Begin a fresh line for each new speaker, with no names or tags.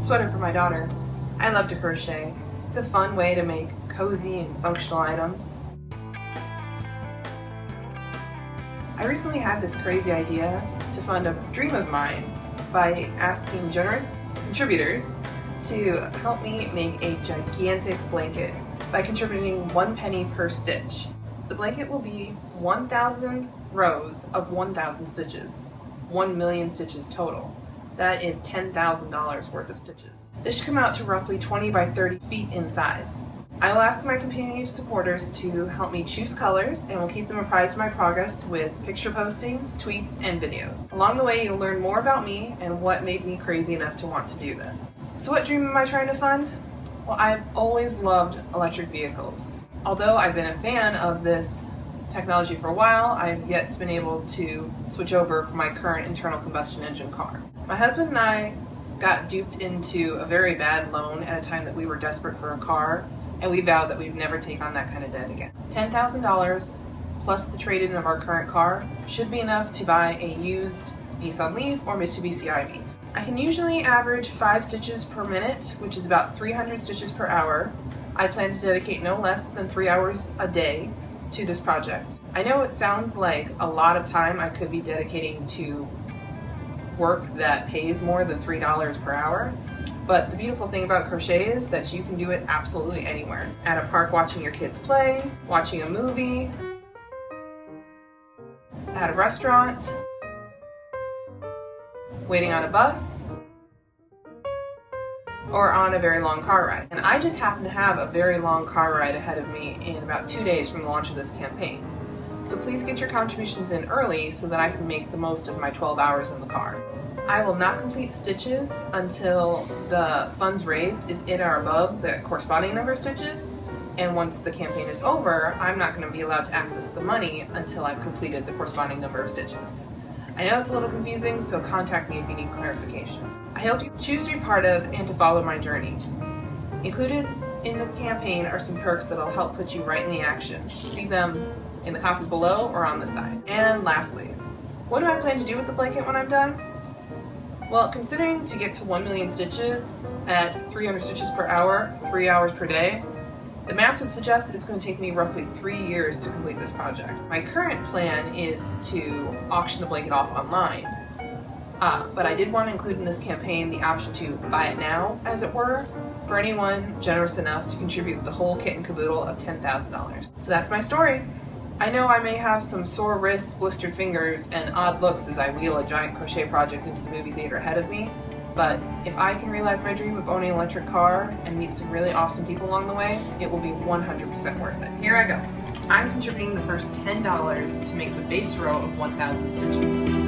sweater for my daughter. I love to crochet. It's a fun way to make cozy and functional items. I recently had this crazy idea to fund a dream of mine by asking generous contributors to help me make a gigantic blanket by contributing 1 penny per stitch. The blanket will be 1,000 rows of 1,000 stitches, 1 million stitches total. That is $10,000 worth of stitches. This should come out to roughly 20 by 30 feet in size. I will ask my community supporters to help me choose colors and will keep them apprised of my progress with picture postings, tweets, and videos. Along the way, you'll learn more about me and what made me crazy enough to want to do this. So what dream am I trying to fund? Well, I've always loved electric vehicles. Although I've been a fan of this technology for a while, I've yet to been able to switch over from my current internal combustion engine car. My husband and I got duped into a very bad loan at a time that we were desperate for a car, and we vowed that we'd never take on that kind of debt again. $10,000 plus the trade-in of our current car should be enough to buy a used Nissan Leaf or Mitsubishi i-Leaf. I can usually average 5 stitches per minute, which is about 300 stitches per hour. I plan to dedicate no less than 3 hours a day to this project. I know it sounds like a lot of time I could be dedicating to work that pays more than $3 per hour, but the beautiful thing about crochet is that you can do it absolutely anywhere. At a park watching your kids play, watching a movie, at a restaurant, waiting on a bus, or on a very long car ride. And I just happen to have a very long car ride ahead of me in about 2 days from the launch of this campaign. So please get your contributions in early so that I can make the most of my 12 hours in the car. I will not complete stitches until the funds raised is in or above the corresponding number of stitches. And once the campaign is over, I'm not going to be allowed to access the money until I've completed the corresponding number of stitches. I know it's a little confusing, so contact me if you need clarification. I hope you choose to be part of and to follow my journey. Included in the campaign are some perks that will help put you right in the action. See them in the comments below or on the side. And lastly, what do I plan to do with the blanket when I'm done? Well, considering to get to 1 million stitches at 300 stitches per hour, 3 hours per day, the math would suggest it's going to take me roughly 3 years to complete this project. My current plan is to auction the blanket off online, but I did want to include in this campaign the option to buy it now, as it were, for anyone generous enough to contribute the whole kit and caboodle of $10,000. So that's my story. I know I may have some sore wrists, blistered fingers, and odd looks as I wheel a giant crochet project into the movie theater ahead of me, but if I can realize my dream of owning an electric car and meet some really awesome people along the way, it will be 100% worth it. Here I go. I'm contributing the first $10 to make the base row of 1,000 stitches.